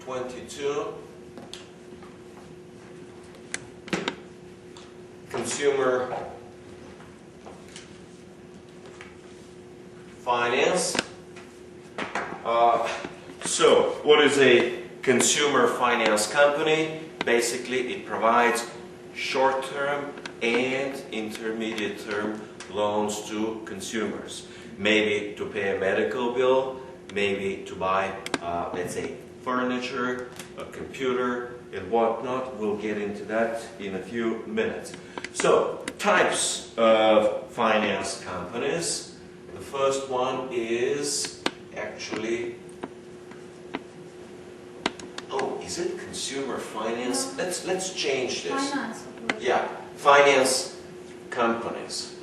22. Consumer finance. So, what is a consumer finance company? Basically, it provides short-term and intermediate-term loans to consumers. Maybe to pay a medical bill, maybe to buy, let's say, furniture, a computer, and whatnot. We'll get into that in a few minutes. So, types of finance companies. The first one is actually, is it consumer finance? No. Let's change this. Finance. Yeah, finance companies.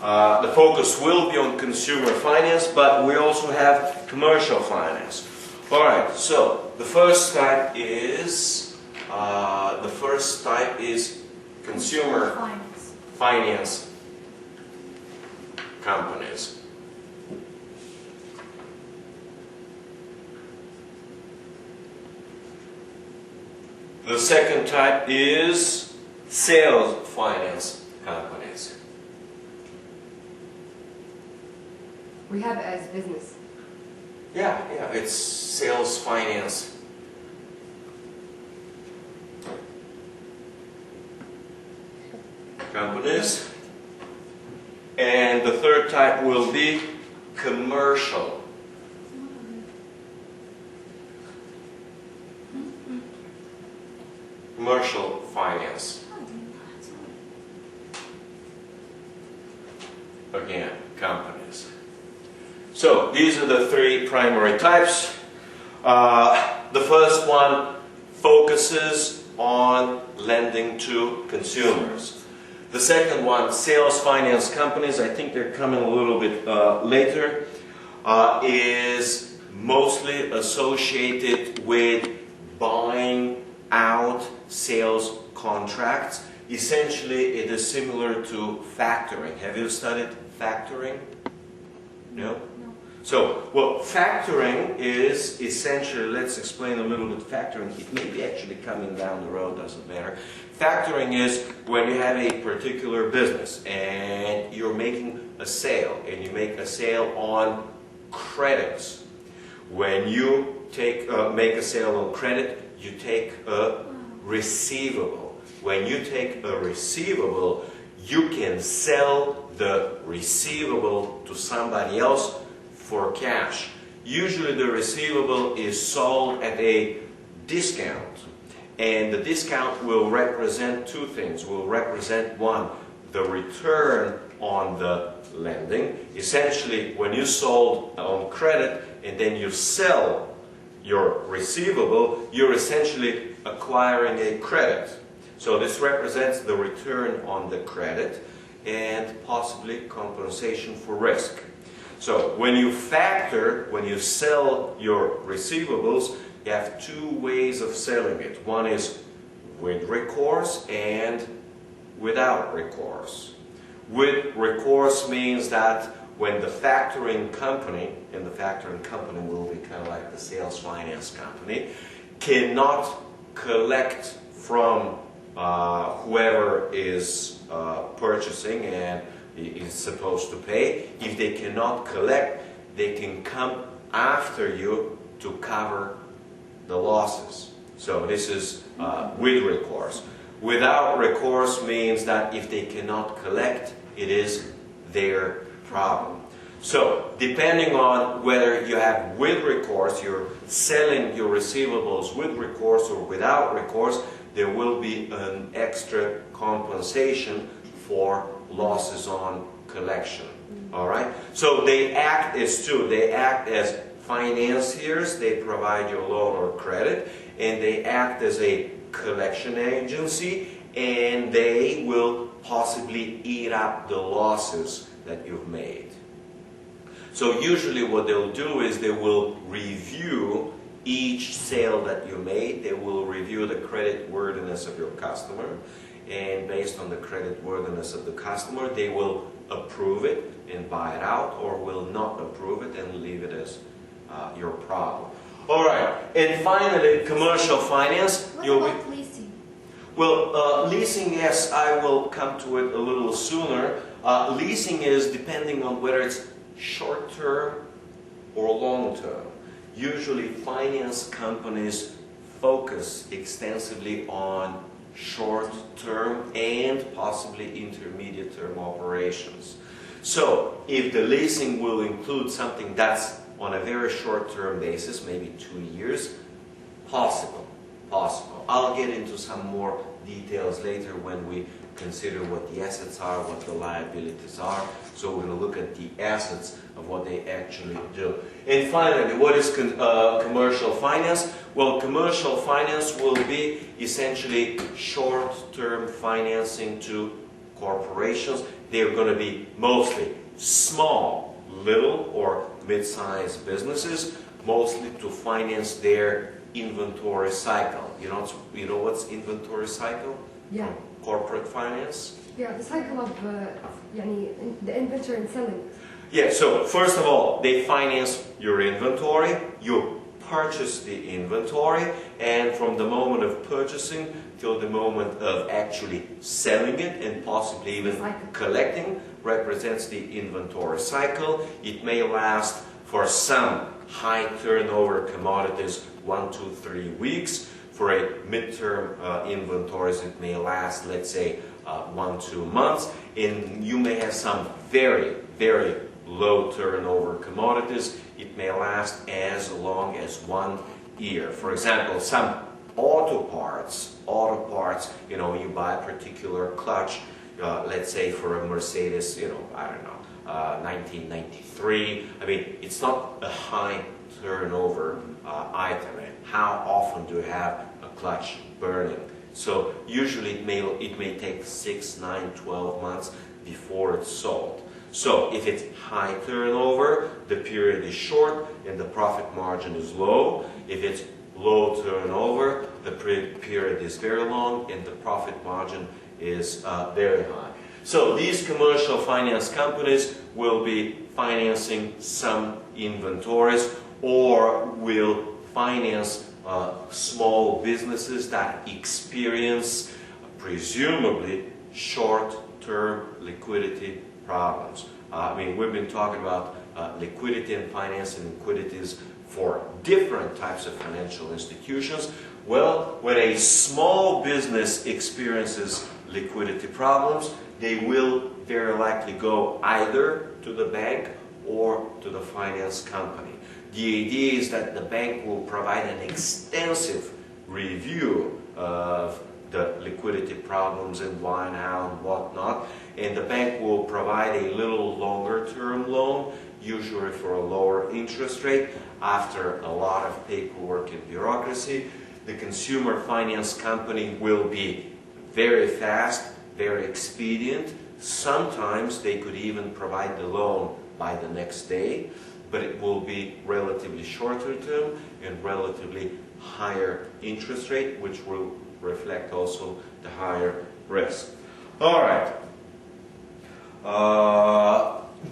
The focus will be on consumer finance, but we also have commercial finance. All right. So the first type is consumer finance companies. The second type is sales finance companies. We have as business. Yeah, it's sales finance companies. And the third type will be commercial finance. Again, companies. So these are the three primary types. The first one focuses on lending to consumers. The second one, sales finance companies, I think they're coming a little bit later, is mostly associated with buying out sales contracts. Essentially, it is similar to factoring. Have you studied factoring? No? No. So, well, factoring is essentially, let's explain a little bit factoring. It may be actually coming down the road, doesn't matter. Factoring is when you have a particular business and you're making a sale, and you make a sale on credits. When you make a sale on credit, you take a receivable. When you take a receivable, you can sell the receivable to somebody else for cash. Usually the receivable is sold at a discount, and the discount will represent two things. Will represent one, the return on the lending. Essentially, when you sold on credit and then you sell your receivable, you're essentially acquiring a credit. So this represents the return on the credit and possibly compensation for risk. So when you factor, when you sell your receivables, you have two ways of selling it. One is with recourse and without recourse. With recourse means that when the factoring company, and the factoring company will be kind of like the sales finance company, cannot collect from whoever is purchasing and is supposed to pay. If they cannot collect, they can come after you to cover the losses. So this is with recourse. Without recourse means that if they cannot collect, it is their problem. So depending on whether you have with recourse, you're selling your receivables with recourse or without recourse, there will be an extra compensation for losses on collection. All right? So they act as two. They act as financiers. They provide you a loan or credit, and they act as a collection agency, and they will possibly eat up the losses that you've made. So usually what they'll do is they will review each sale that you made. They will review the credit worthiness of your customer, and based on the credit worthiness of the customer, they will approve it and buy it out, or will not approve it and leave it as your problem. All right, and finally, commercial finance. What about leasing? Well, leasing, yes, I will come to it a little sooner. Leasing is depending on whether it's short-term or long-term. Usually, finance companies focus extensively on short-term and possibly intermediate-term operations. So, if the leasing will include something that's on a very short-term basis, maybe 2 years, possible. I'll get into some more details later when we consider what the assets are, what the liabilities are. So we're going to look at the assets of what they actually do. And finally, what is commercial finance? Well, commercial finance will be essentially short-term financing to corporations. They're going to be mostly small, little or mid-sized businesses, mostly to finance their inventory cycle. You know what's inventory cycle? Yeah. Corporate finance? Yeah, the cycle of the inventory and selling. Yeah, so first of all, they finance your inventory, you purchase the inventory, and from the moment of purchasing till the moment of actually selling it and possibly even collecting represents the inventory cycle. It may last for some high turnover commodities 1, 2, 3 weeks. For a midterm inventories, it may last, let's say, 1, 2 months. And you may have some very, very low turnover commodities. It may last as long as 1 year. For example, some auto parts, you buy a particular clutch, let's say for a Mercedes, I don't know, 1993. I mean, it's not a high turnover item. How often do you have a clutch burning? So usually it may take 6, 9, 12 months before it's sold. So if it's high turnover, the period is short and the profit margin is low. If it's low turnover, the period is very long and the profit margin is very high. So these commercial finance companies will be financing some inventories or will finance small businesses that experience presumably short-term liquidity problems. I mean, we've been talking about liquidity and finance and liquidities for different types of financial institutions. Well, when a small business experiences liquidity problems, they will very likely go either to the bank or to the finance company. The idea is that the bank will provide an extensive review of the liquidity problems and why and how and whatnot, and the bank will provide a little longer term loan, usually for a lower interest rate, after a lot of paperwork and bureaucracy. The consumer finance company will be very fast, very expedient. Sometimes they could even provide the loan by the next day, but it will be relatively shorter term and relatively higher interest rate, which will reflect also the higher risk. All right.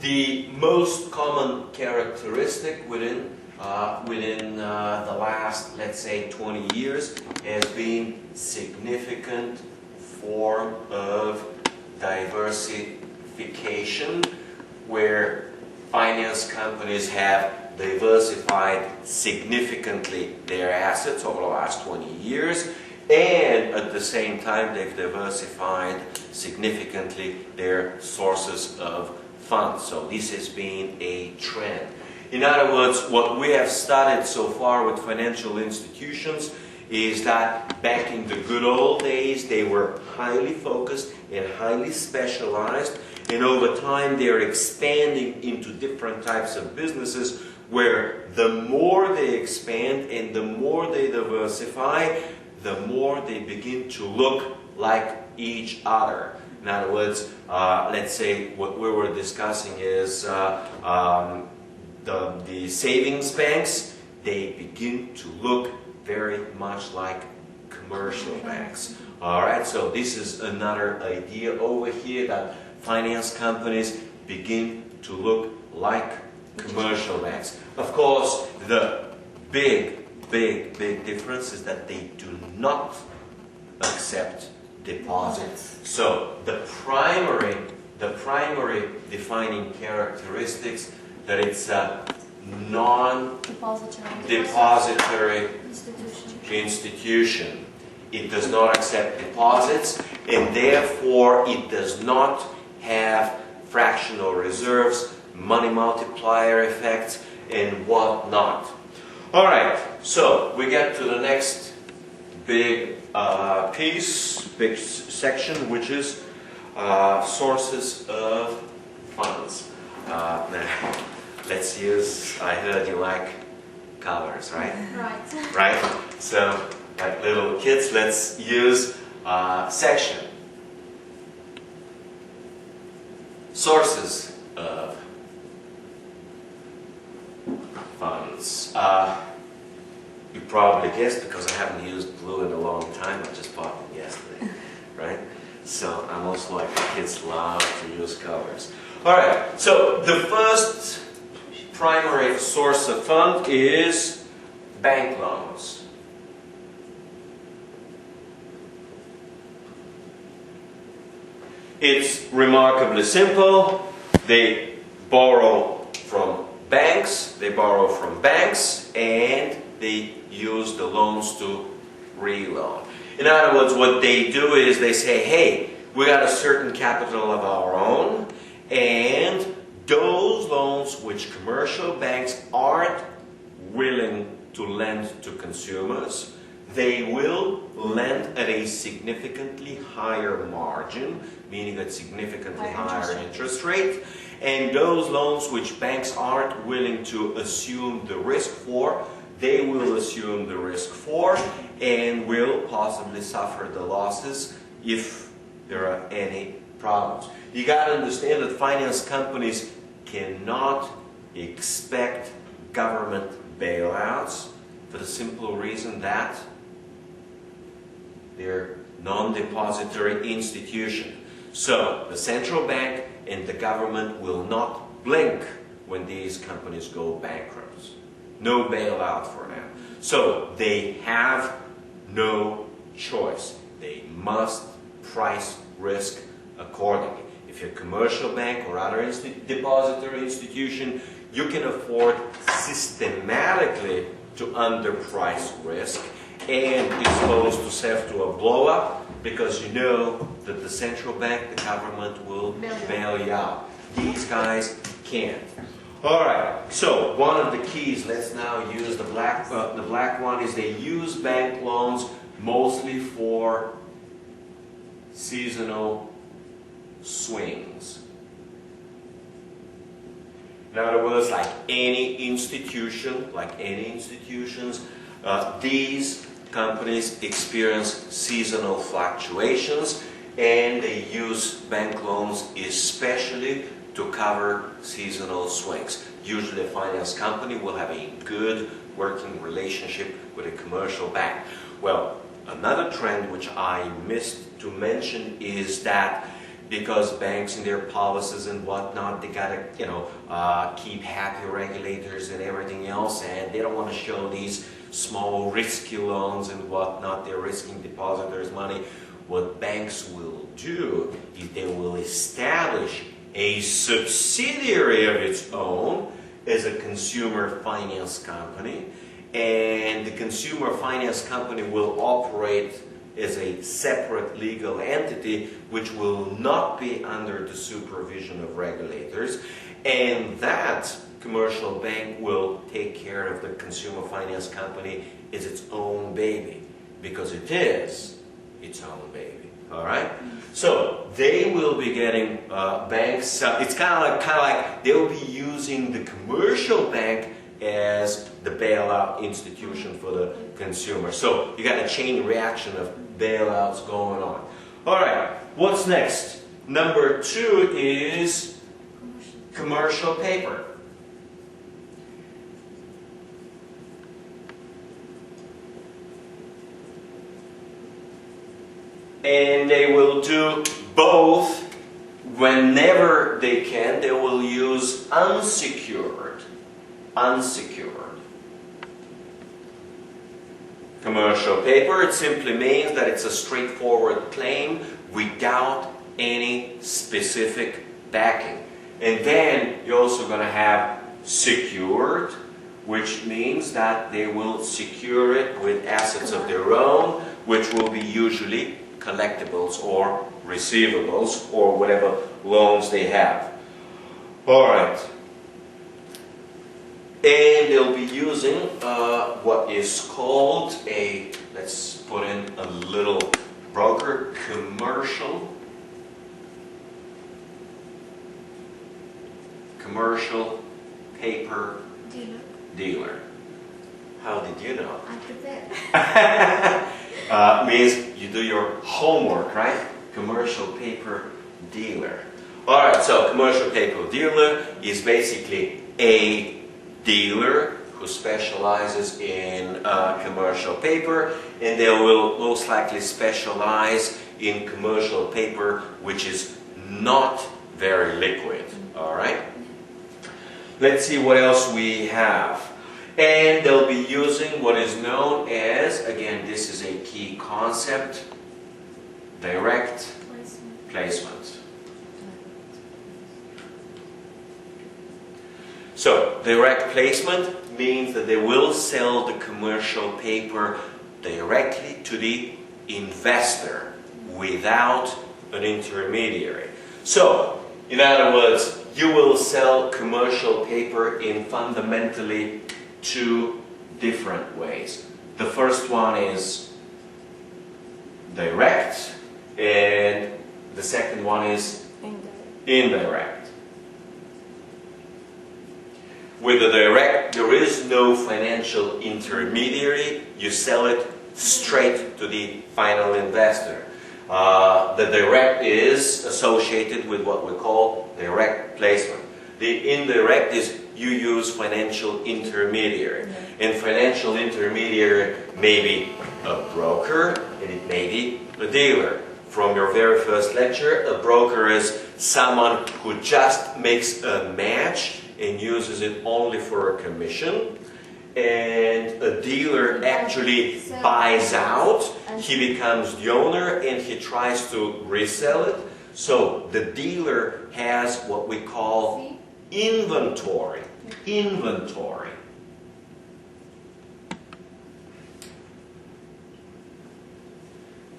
The most common characteristic within the last, let's say, 20 years has been significant form of diversification, where finance companies have diversified significantly their assets over the last 20 years, and at the same time they've diversified significantly their sources of funds. So this has been a trend. In other words, what we have studied so far with financial institutions is that back in the good old days they were highly focused and highly specialized, and over time they are expanding into different types of businesses where the more they expand and the more they diversify, the more they begin to look like each other. In other words, let's say what we were discussing is the savings banks, they begin to look very much like commercial banks. All right, so this is another idea over here, that finance companies begin to look like commercial banks. Of course, the big difference is that they do not accept deposits. So the primary defining characteristics that it's a non-depository institution. It does not accept deposits, and therefore it does not have fractional reserves, money multiplier effects, and whatnot. All right, so we get to the next big big section, which is sources of funds. Now, let's use, I heard you like colors, right? Right. Right? So, like little kids, let's use section. Sources of funds. You probably guessed, because I haven't used blue in a long time. I just bought them yesterday, right? So I'm also like the kids love to use colors. All right. So the first primary source of fund is bank loans. It's remarkably simple. They borrow from banks, and they use the loans to reloan. In other words, what they do is they say, hey, we got a certain capital of our own, and those loans which commercial banks aren't willing to lend to consumers, they will lend at a significantly higher margin, meaning a significantly higher interest rate. And those loans which banks aren't willing to assume the risk for, they will assume the risk for and will possibly suffer the losses if there are any problems. You got to understand that finance companies cannot expect government bailouts for the simple reason that they're non-depository institution. So the central bank and the government will not blink when these companies go bankrupt. No bailout for now. So they have no choice. They must price risk accordingly. If you're a commercial bank or other depository institution, you can afford systematically to underprice risk and exposed yourself to a blow-up because you know that the central bank, the government will bail you out. These guys can't. All right, so one of the keys, let's now use the black one, is they use bank loans mostly for seasonal swings. In other words, like any institutions, these companies experience seasonal fluctuations, and they use bank loans especially to cover seasonal swings. Usually a finance company will have a good working relationship with a commercial bank. Well, another trend which I missed to mention is that because banks and their policies and whatnot, they gotta, keep happy regulators and everything else, and they don't want to show these small risky loans and whatnot. They're risking depositors' money. What banks will do is they will establish a subsidiary of its own as a consumer finance company, and the consumer finance company will operate as a separate legal entity which will not be under the supervision of regulators, and that commercial bank will take care of the consumer finance company as its own baby, because it is its own baby. All right, so they will be getting banks. It's kind of like they will be using the commercial bank as the bailout institution for the consumer. So you got a chain reaction of bailouts going on. All right, what's next? Number 2 is commercial paper. And they will do both whenever they can, they will use unsecured commercial paper. It simply means that it's a straightforward claim without any specific backing. And then you're also going to have secured, which means that they will secure it with assets of their own, which will be usually collectibles or receivables or whatever loans they have. All right. And they'll be using what is called a, let's put in a little broker, commercial paper dealer. How did you know? I prepared. Means you do your homework, right? Commercial paper dealer. Alright, so commercial paper dealer is basically a dealer who specializes in commercial paper, and they will most likely specialize in commercial paper which is not very liquid. Alright? Let's see what else we have. And they'll be using what is known as, again, this is a key concept, direct placement. So, direct placement means that they will sell the commercial paper directly to the investor without an intermediary. So, in other words, you will sell commercial paper in fundamentally two different ways. The first one is direct, and the second one is indirect. With the direct, there is no financial intermediary. You sell it straight to the final investor. The direct is associated with what we call direct placement. The indirect is you use financial intermediary. And financial intermediary may be a broker, and it may be a dealer. From your very first lecture, a broker is someone who just makes a match and uses it only for a commission. And a dealer actually buys out, he becomes the owner, and he tries to resell it. So the dealer has what we call inventory. Inventory.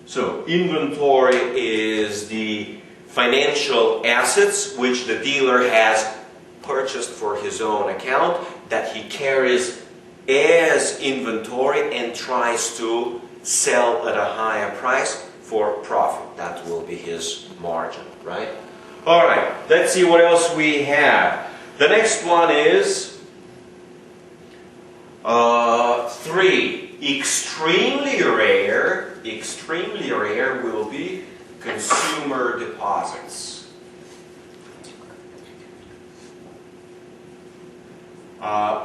So inventory is the financial assets which the dealer has purchased for his own account that he carries as inventory and tries to sell at a higher price for profit. That will be his margin, right? Alright, let's see what else we have. The next one is 3. Extremely rare will be consumer deposits.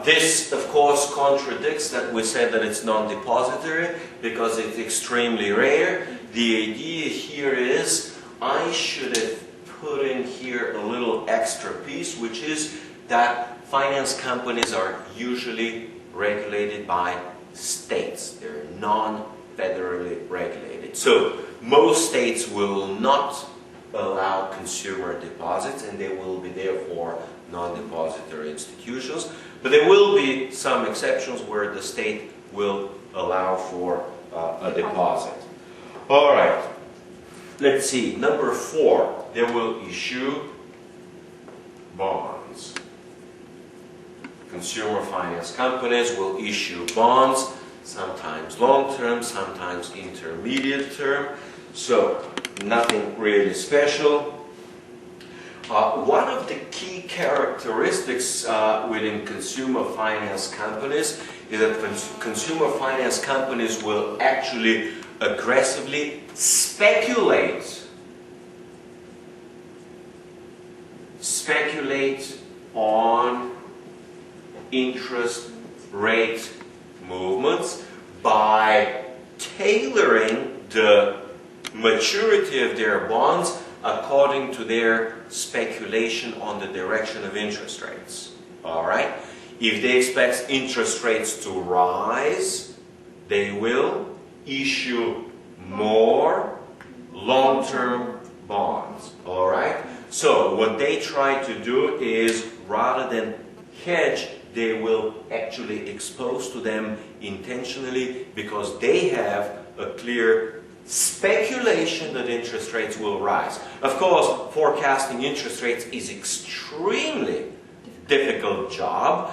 This, of course, contradicts that we said that it's non-depository because it's extremely rare. The idea here is I should have put in here a little extra piece, which is that finance companies are usually regulated by states. They're non-federally regulated. So most states will not allow consumer deposits, and they will be therefore non-depository institutions. But there will be some exceptions where the state will allow for a deposit. All right. Let's see. Number 4. They will issue bonds. Consumer finance companies will issue bonds, sometimes long-term, sometimes intermediate term. So nothing really special. One of the key characteristics within consumer finance companies is that consumer finance companies will actually aggressively speculate on interest rate movements by tailoring the maturity of their bonds according to their speculation on the direction of interest rates. All right? If they expect interest rates to rise, they will issue more long-term bonds. All right? So what they try to do is, rather than hedge, they will actually expose to them intentionally, because they have a clear speculation that interest rates will rise. Of course, forecasting interest rates is extremely difficult job.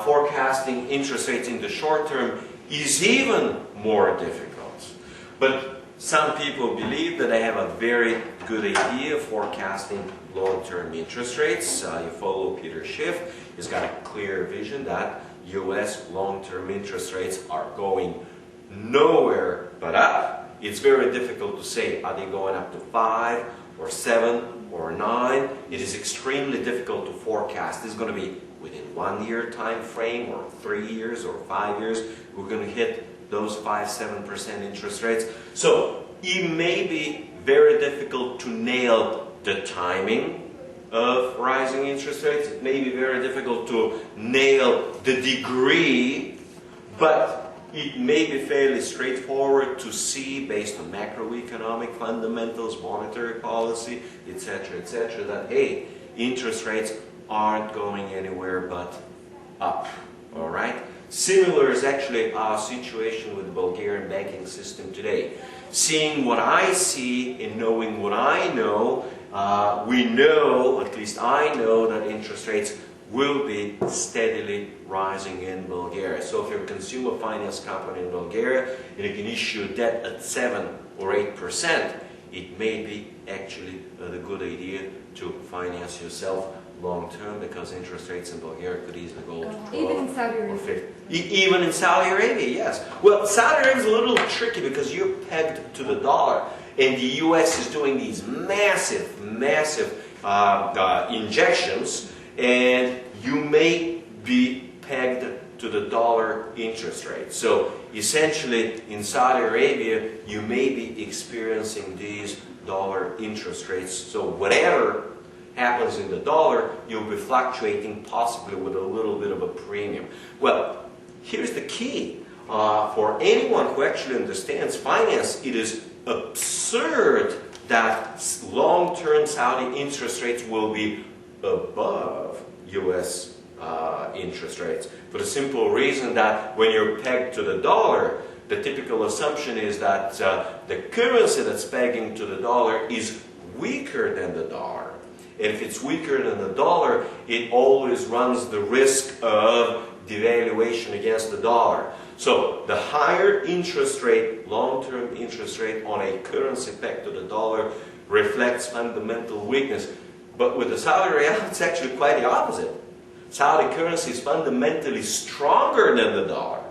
Forecasting interest rates in the short term is even more difficult. But some people believe that they have a very good idea of forecasting long-term interest rates. You follow Peter Schiff. He's got a clear vision that U.S. long-term interest rates are going nowhere but up. It's very difficult to say, are they going up to 5 or 7 or 9? It is extremely difficult to forecast. This is going to be within 1 year time frame, or 3 years or 5 years. We're going to hit those 5-7% interest rates. So it may be very difficult to nail the timing of rising interest rates. It may be very difficult to nail the degree, but it may be fairly straightforward to see, based on macroeconomic fundamentals, monetary policy, etc., that, hey, interest rates aren't going anywhere but up. All right? Similar is actually our situation with the Bulgarian banking system today. Seeing what I see and knowing what I know, we know, at least I know, that interest rates will be steadily rising in Bulgaria. So if you're a consumer finance company in Bulgaria and you can issue debt at 7 or 8%, it may be actually a good idea to finance yourself long term, because interest rates in Bulgaria could easily go to 12 even in Saudi Arabia. or 15. Even in Saudi Arabia, yes. Well, Saudi Arabia is a little tricky because you're pegged to the dollar, and the U.S. is doing these massive injections, and you may be pegged to the dollar interest rate. So essentially, in Saudi Arabia, you may be experiencing these dollar interest rates. So whatever happens in the dollar, you'll be fluctuating possibly with a little bit of a premium. Well, here's the key. For anyone who actually understands finance, it is absurd that long-term Saudi interest rates will be above U.S. interest rates, for the simple reason that when you're pegged to the dollar, the typical assumption is that the currency that's pegging to the dollar is weaker than the dollar. And if it's weaker than the dollar, it always runs the risk of devaluation against the dollar. So the higher interest rate, long-term interest rate on a currency pegged to the dollar reflects fundamental weakness. But with the Saudi Real, it's actually quite the opposite. Saudi currency is fundamentally stronger than the dollar.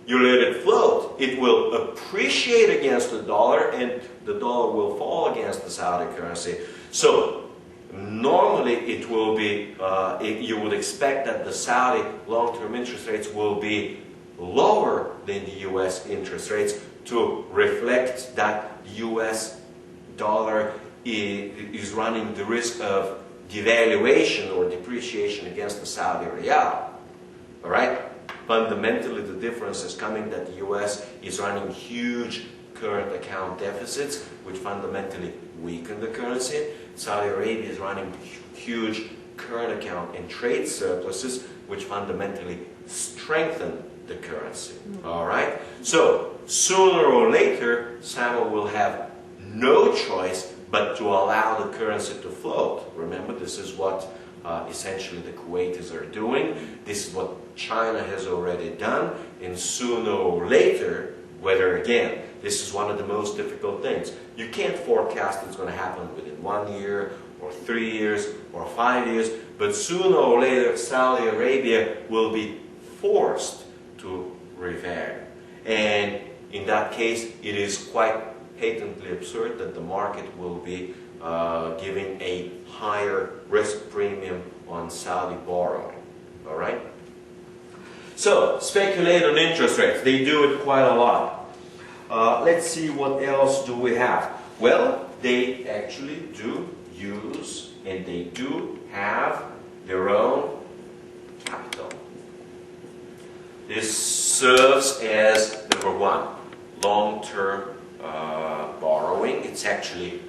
You let it float, it will appreciate against the dollar, and the dollar will fall against the Saudi currency. So normally it will be, you would expect that the Saudi long-term interest rates will be lower than the U.S. interest rates to reflect that the U.S. dollar is running the risk of devaluation or depreciation against the Saudi Real. All right? Fundamentally, the difference is coming that the U.S. is running huge current account deficits, which fundamentally weaken the currency. Saudi Arabia is running huge current account and trade surpluses, which fundamentally strengthen the currency. All right? So, sooner or later, SAMA will have no choice but to allow the currency to float. Remember, this is what essentially the Kuwaitis are doing. This is what China has already done. And sooner or later, whether again, this is one of the most difficult things. You can't forecast it's going to happen within 1 year, or 3 years, or 5 years. But sooner or later, Saudi Arabia will be forced to revalue. And in that case, it is quite patently absurd that the market will be giving a higher risk premium on Saudi borrowing. All right? So, speculate on interest rates. They do it quite a lot. Let's see what else do we have. Well, they actually do use and they do have their own capital. This serves as, number one, long-term borrowing. It's actually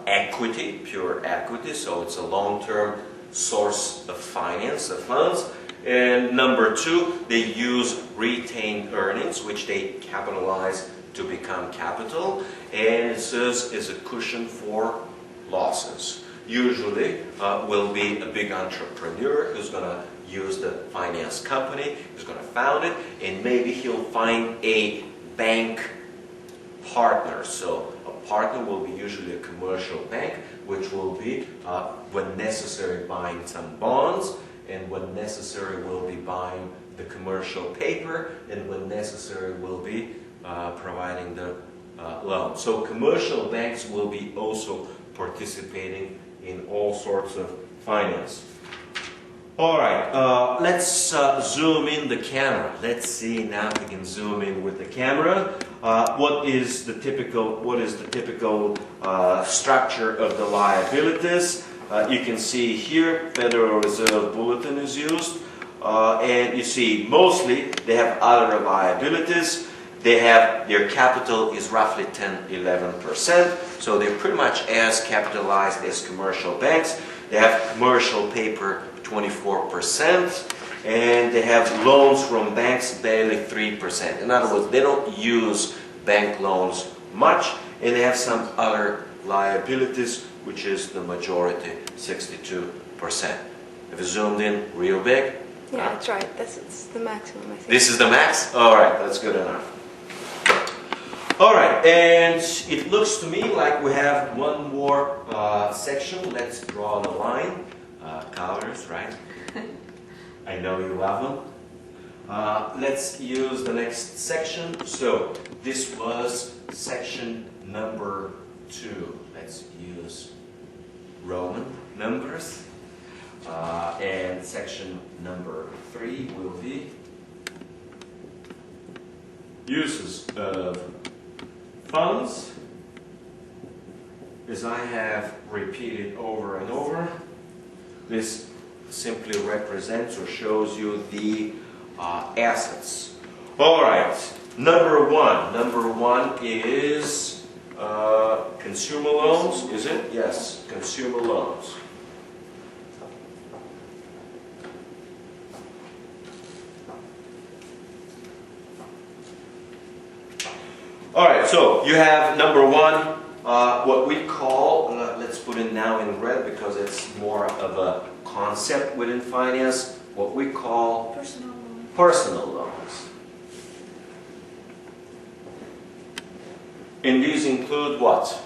equity, pure equity, so it's a long-term source of finance, of funds. And number two, they use retained earnings, which they capitalize to become capital, and it serves as a cushion for losses. Usually will be a big entrepreneur who's going to use the finance company, who's going to found it, and maybe he'll find a bank partner. So a partner will be usually a commercial bank, which will be, when necessary, buying some bonds, and when necessary will be buying the commercial paper, and when necessary will be providing the loan. So commercial banks will be also participating in all sorts of finance. All right, let's zoom in the camera. Let's see now if we can zoom in with the camera. What is the typical structure of the liabilities? You can see here Federal Reserve Bulletin is used, and you see mostly they have other liabilities. They have, their capital is roughly 10-11%, so they're pretty much as capitalized as commercial banks. They have commercial paper 24%, and they have loans from banks barely 3%. In other words, they don't use bank loans much, and they have some other liabilities, which is the majority, 62%. Have you zoomed in real big? Yeah, that's right. That's the maximum, I think. This is the max? All right, that's good enough. All right, and it looks to me like we have one more section. Let's draw the line. Colors, right? I know you love them. Let's use the next section. So this was section number 2. Let's use Roman numbers. And section number 3 will be uses of funds. As I have repeated over and over, this simply represents or shows you the assets. All right, number one is consumer loans, is it? Yes, consumer loans. All right, so you have number one, what we call, let's put it now in red because it's more of a concept within finance, what we call personal loans. And these include what?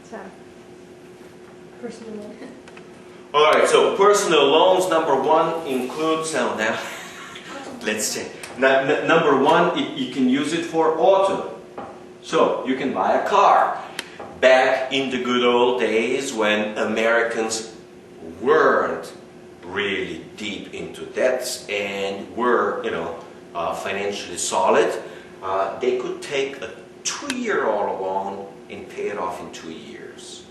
So, personal loan. All right, so personal loans, number one, includes, now, let's say, number one, you can use it for auto. So, you can buy a car. Back in the good old days when Americans weren't really deep into debts and were, financially solid, they could take a 2-year auto loan and pay it off in 2 years.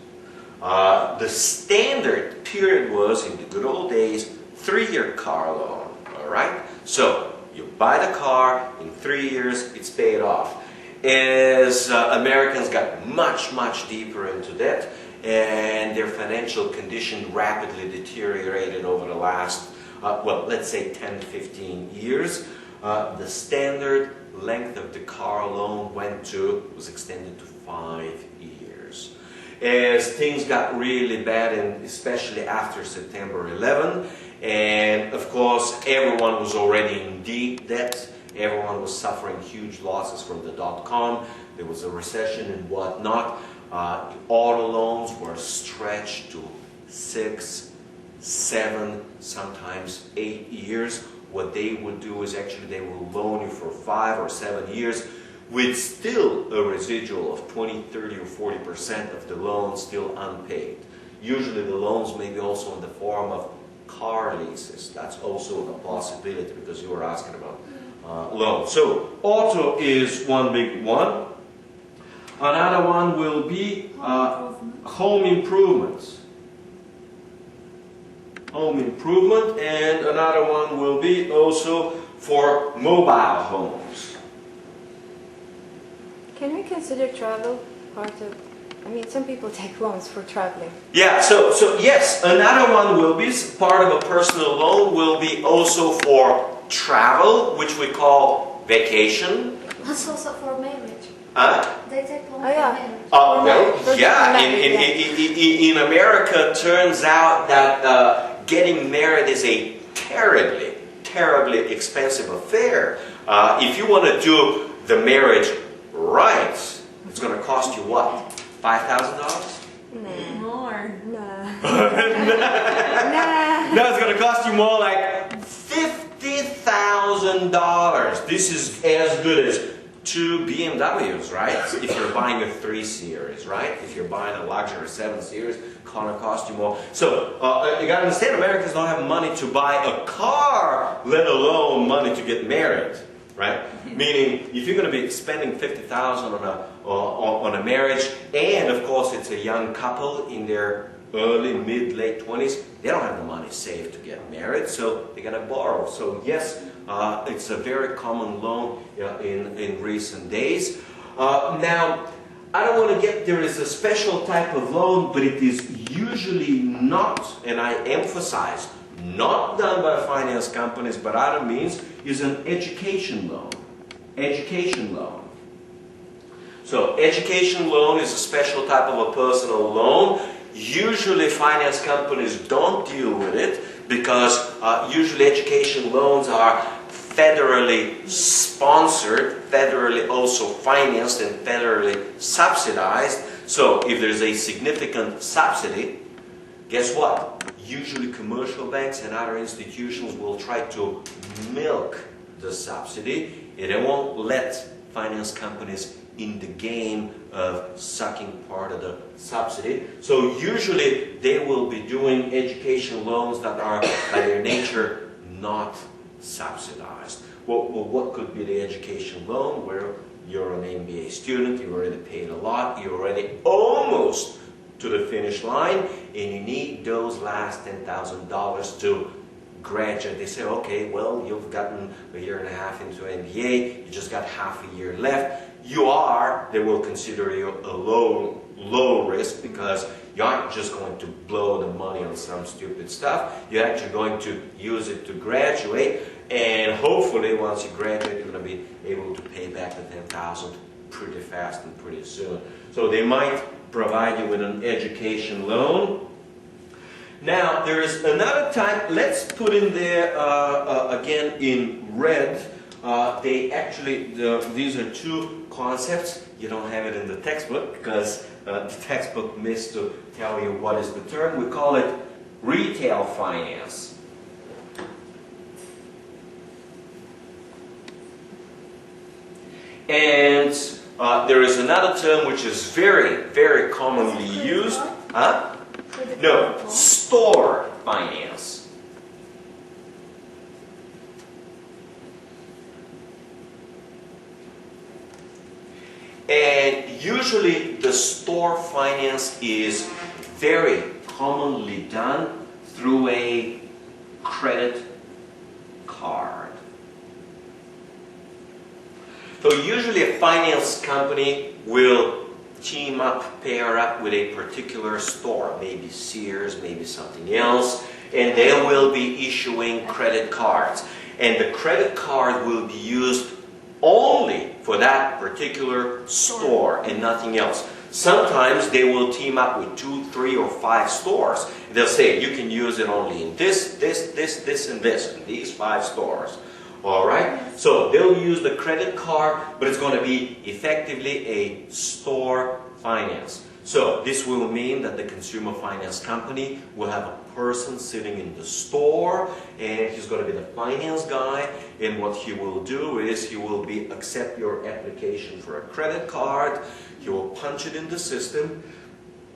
The standard period was, in the good old days, 3-year car loan, all right? So, you buy the car, in 3 years, it's paid off. As Americans got much deeper into debt and their financial condition rapidly deteriorated over the last, let's say 10-15 years, the standard length of the car loan was extended to 5 years. As things got really bad, and especially after September 11, and of course everyone was already in deep debt. Everyone was suffering huge losses from the dot-com. There was a recession and whatnot. Auto loans were stretched to 6, 7, sometimes 8 years. What they would do is actually they will loan you for 5 or 7 years with still a residual of 20, 30 or 40% of the loan still unpaid. Usually the loans may be also in the form of car leases. That's also a possibility because you were asking about loans. So auto is one big one. Another one will be home improvements. Home improvement, and another one will be also for mobile homes. Can we consider travel part of? I mean, some people take loans for traveling. Yeah, so yes, another one will be part of a personal loan will be also for travel, which we call vacation. That's also for marriage. They take loan Oh, yeah. for marriage. Well, yeah, in America, it turns out that getting married is a terribly expensive affair. If you want to do the marriage right, it's going to cost you what? $5,000? Nah. More. Nah. No, it's going to cost you more like $50,000. This is as good as 2 BMWs, right? If you're buying a 3 Series, right? If you're buying a luxury 7 Series, it's gonna cost you more. So you gotta understand, Americans don't have money to buy a car, let alone money to get married, right? Meaning, if you're gonna be spending $50,000 on a marriage, and of course it's a young couple in their early, mid, late 20s, they don't have the money saved to get married, so they're gonna borrow. So yes, it's a very common loan in recent days. Now, I don't want to get, there is a special type of loan, but it is usually not, and I emphasize, not done by finance companies, but other means, is an education loan. Education loan. So, education loan is a special type of a personal loan. Usually finance companies don't deal with it because usually education loans are federally sponsored, federally also financed, and federally subsidized. So if there's a significant subsidy, guess what? Usually commercial banks and other institutions will try to milk the subsidy, and they won't let finance companies in the game of sucking part of the subsidy. So usually they will be doing education loans that are by their nature not subsidized. Well, what could be the education loan? Where you're an MBA student, you already paid a lot, you're already almost to the finish line, and you need those last $10,000 to graduate. They say, okay, well, you've gotten a year and a half into MBA, you just got half a year left. They will consider you a low risk because you aren't just going to blow the money on some stupid stuff. You're actually going to use it to graduate, and hopefully once you graduate, you're going to be able to pay back the $10,000 pretty fast and pretty soon. So they might provide you with an education loan. Now, there is another type. Let's put in there again in red. These are two concepts. You don't have it in the textbook because the textbook missed to tell you what is the term. We call it retail finance. And there is another term which is very, very commonly used. Huh? No, store finance. And usually the store finance is very commonly done through a credit card. So usually a finance company will team up, pair up with a particular store, maybe Sears, maybe something else, and they will be issuing credit cards. And the credit card will be used only for that particular store and nothing else. Sometimes they will team up with 2, 3, or 5 stores. They'll say, you can use it only in this, and these 5 stores. Alright? So they'll use the credit card, but it's going to be effectively a store finance. So this will mean that the consumer finance company will have a person sitting in the store, and he's going to be the finance guy, and what he will do is he will accept your application for a credit card, he will punch it in the system,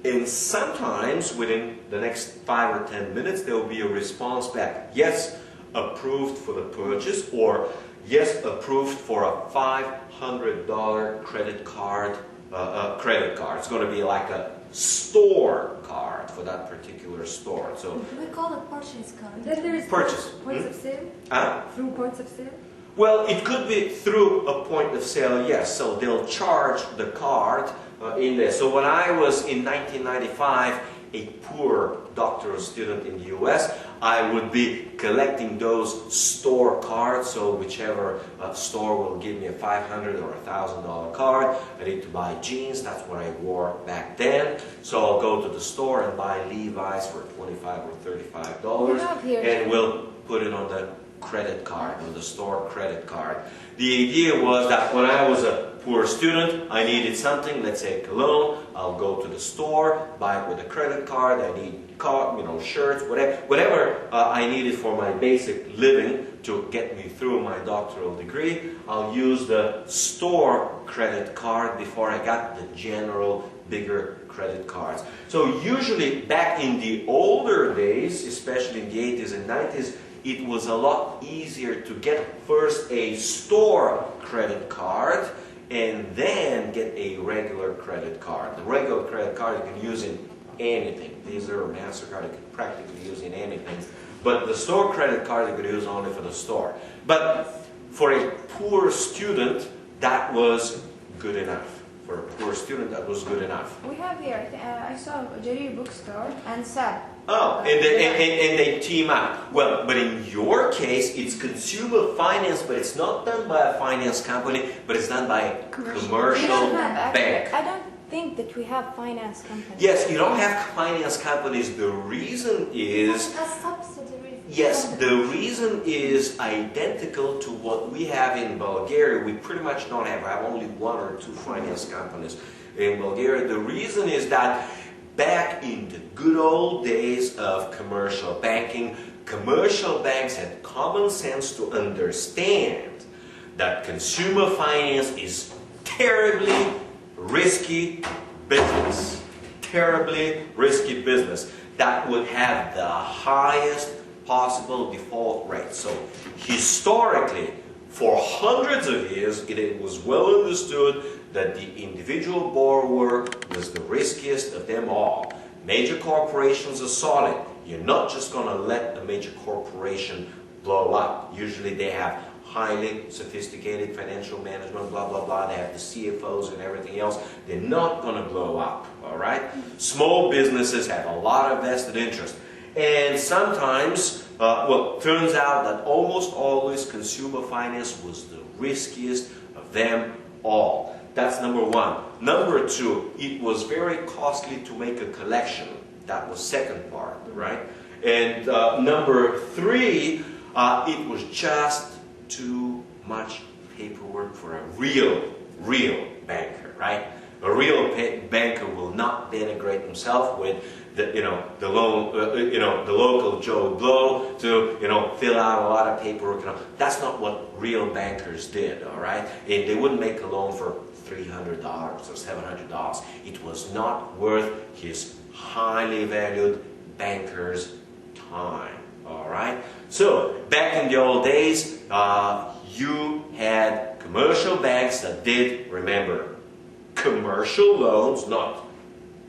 and sometimes within the next 5 or 10 minutes there will be a response back. Yes, approved for the purchase, or yes, approved for a $500 credit card credit card. It's going to be like a store card for that particular store. So We call it purchase card. Then there is Purchase. points of sale. Through points of sale. well, it could be through a point of sale, yes. So they'll charge the card in there. So when I was in 1995 a poor doctoral student in the US, I would be collecting those store cards. So whichever store will give me a $500 or $1,000 card, I need to buy jeans. That's what I wore back then. So I'll go to the store and buy Levi's for $25 or $35, We have here. and we'll put it on the credit card, on the store credit card. The idea was that when I was a poor student, I needed something, let's say cologne, I'll go to the store, buy it with a credit card, I need shirts, whatever I needed for my basic living to get me through my doctoral degree, I'll use the store credit card before I got the general bigger credit cards. So usually back in the older days, especially in the 80s and 90s, it was a lot easier to get first a store credit card and then get a regular credit card. The regular credit card you can use in anything. Visa or MasterCard you can practically use in anything. But the store credit card you could use only for the store. But for a poor student, that was good enough. For a poor student, that was good enough. We have here, I saw a Jarir bookstore and SAP. Oh, and they team up. Well, but in your case, it's consumer finance, but it's not done by a finance company, but it's done by a commercial We don't have, bank. I don't think that we have finance companies. Yes, you don't have finance companies. The reason is, A subsidiary. yes, the reason is identical to what we have in Bulgaria. We pretty much don't have. I have only one or two finance companies in Bulgaria. The reason is that back in the good old days of commercial banking, commercial banks had common sense to understand that consumer finance is terribly risky business. Terribly risky business that would have the highest possible default rate. So historically, for hundreds of years, it was well understood that the individual borrower was the riskiest of them all. Major corporations are solid. You're not just going to let a major corporation blow up. Usually they have highly sophisticated financial management, blah, blah, blah. They have the CFOs and everything else. They're not going to blow up, all right? Small businesses have a lot of vested interest. And sometimes, turns out that almost always consumer finance was the riskiest of them all. That's number one. Number two, it was very costly to make a collection. That was second part, right? And number three, it was just too much paperwork for a real banker, right? A real banker will not denigrate himself with the local Joe Blow to fill out a lot of paperwork. That's not what real bankers did, all right? And they wouldn't make a loan for $300 or $700. It was not worth his highly valued banker's time, all right? So back in the old days, you had commercial banks that did, remember, commercial loans, not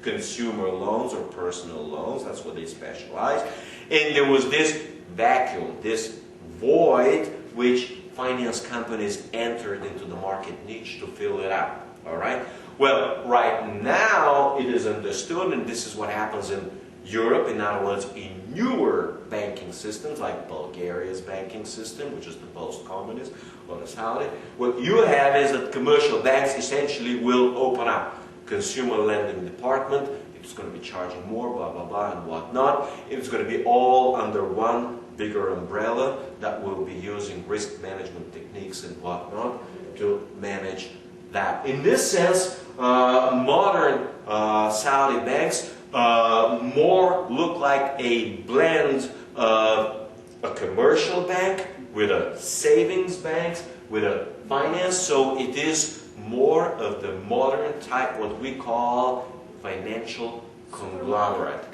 consumer loans or personal loans. That's what they specialize. And there was this vacuum, this void, which finance companies entered into the market niche to fill it up. All right? Well, right now it is understood, and this is what happens in Europe, in other words, in newer banking systems like Bulgaria's banking system, which is the post-communist, or the Saudi. What you have is that commercial banks essentially will open up consumer lending department. It's going to be charging more, blah, blah, blah, and whatnot. It's going to be all under one bigger umbrella that will be using risk management techniques and whatnot to manage that. In this sense, modern Saudi banks more look like a blend of a commercial bank with a savings bank, with a finance. So it is more of the modern type, what we call financial conglomerate,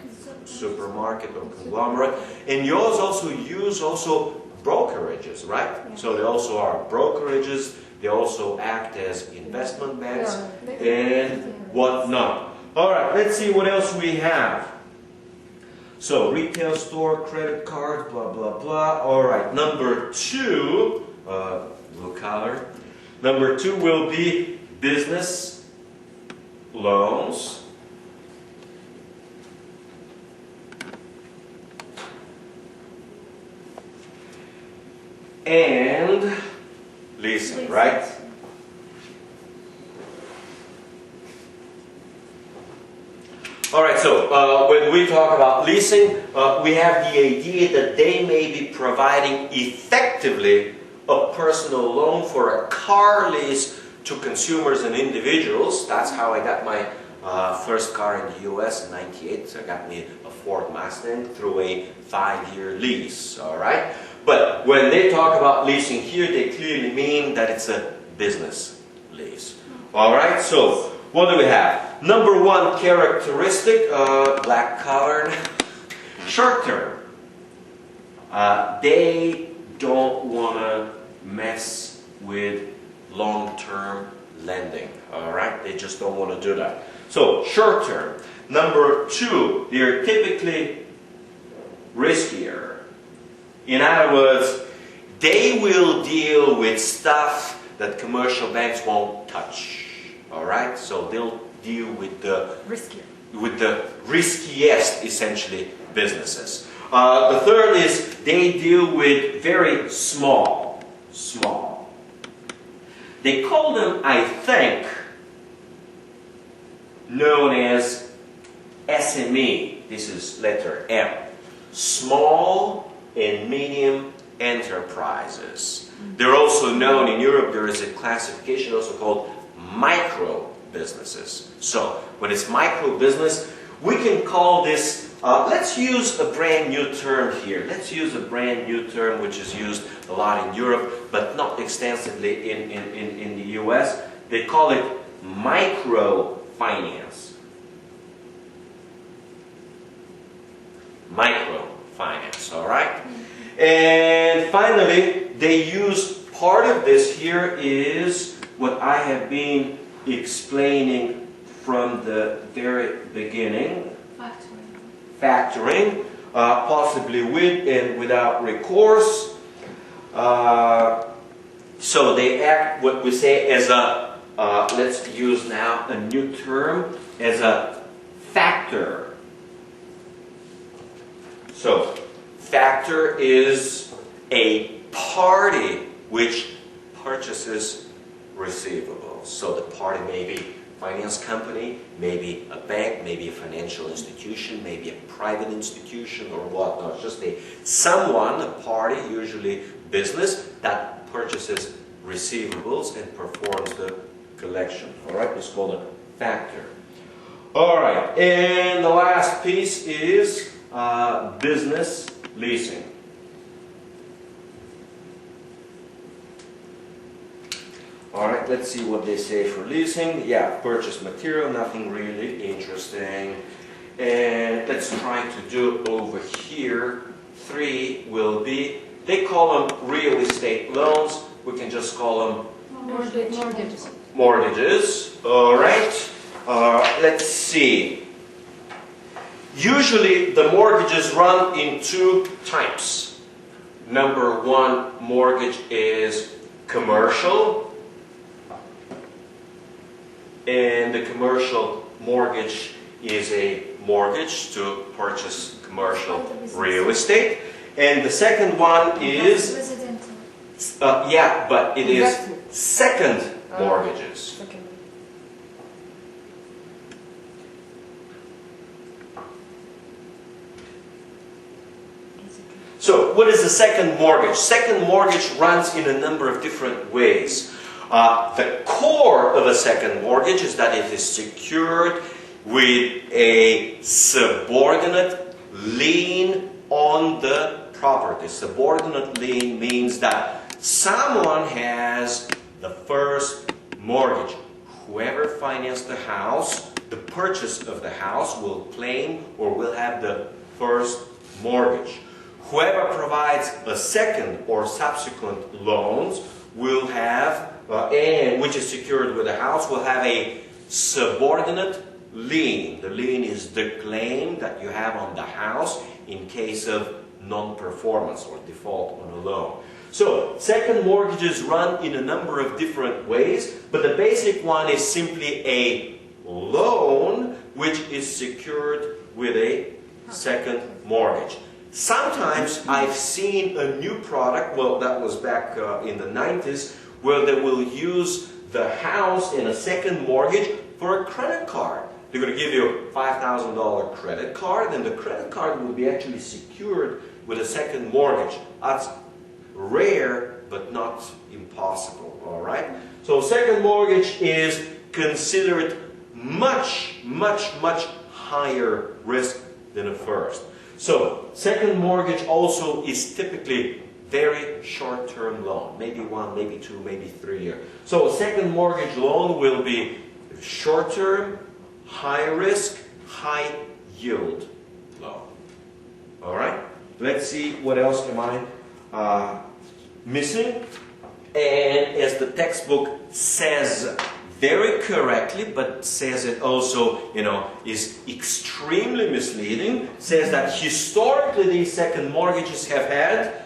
supermarket or conglomerate. And yours also use brokerages, right? Yeah. So they also are brokerages, they also act as investment banks and whatnot. All right, let's see what else we have. So retail store, credit card, blah, blah, blah. All right, number 2, blue collar. Number 2 will be business loans. And leasing, right? All right, so when we talk about leasing, we have the idea that they may be providing effectively a personal loan for a car lease to consumers and individuals. That's how I got my first car in the US in '98. So I got me a Ford Mustang through a 5-year lease, all right? But when they talk about leasing here, they clearly mean that it's a business lease. All right, so what do we have? Number 1 characteristic, black colored, short term. They don't want to mess with long-term lending. All right, they just don't want to do that. So short term. Number 2, they're typically riskier. In other words, they will deal with stuff that commercial banks won't touch. All right, so they'll deal with the riskiest, essentially, businesses. The third is they deal with very small. They call them, I think, known as SME. This is letter M. Small and medium enterprises. They're also known in Europe, there is a classification also called micro businesses. So when it's micro business, we can call this, let's use a brand new term here. Let's use a brand new term which is used a lot in Europe, but not extensively in the US. They call it microfinance. Microfinance, all right? And finally, they use, part of this here is what I have been explaining from the very beginning. Factoring, possibly with and without recourse. So they act, what we say, as a, let's use now a new term, as a factor. So, factor is a party which purchases receivables. So the party may be a finance company, maybe a bank, maybe a financial institution, maybe a private institution or whatnot. Just someone, a party, usually business, that purchases receivables and performs the collection. All right, it's called a factor. All right, and the last piece is business leasing. All right, let's see what they say for leasing. Yeah, purchase material, nothing really interesting. And let's try to do over here. 3 will be, they call them real estate loans. We can just call them Mortgages. mortgages. All right, let's see. Usually the mortgages run in 2 types. Number 1 mortgage is commercial. And the commercial mortgage is a mortgage to purchase commercial real estate. And the second one is, Residential. yeah, but it is Investment. second mortgages. So, what is a second mortgage? Second mortgage runs in a number of different ways. The core of a second mortgage is that it is secured with a subordinate lien on the property. Subordinate lien means that someone has the first mortgage. Whoever financed the house, the purchase of the house will claim or will have the first mortgage. whoever provides a second or subsequent loans will have, and which is secured with a house, will have a subordinate lien. The lien is the claim that you have on the house in case of non-performance or default on a loan. So, second mortgages run in a number of different ways, but the basic one is simply a loan which is secured with a second mortgage. Sometimes I've seen a new product, well, that was back in the 90s, where they will use the house in a second mortgage for a credit card. They're going to give you a $5,000 credit card, and the credit card will be actually secured with a second mortgage. That's rare, but not impossible, all right? So second mortgage is considered much, much, much higher risk than a first. So second mortgage also is typically very short-term loan, maybe 1, maybe 2, maybe 3 years. So a second mortgage loan will be short-term, high risk, high yield loan. All right? Let's see what else am I missing. And as the textbook says very correctly, but says it also, is extremely misleading, says that historically these second mortgages have had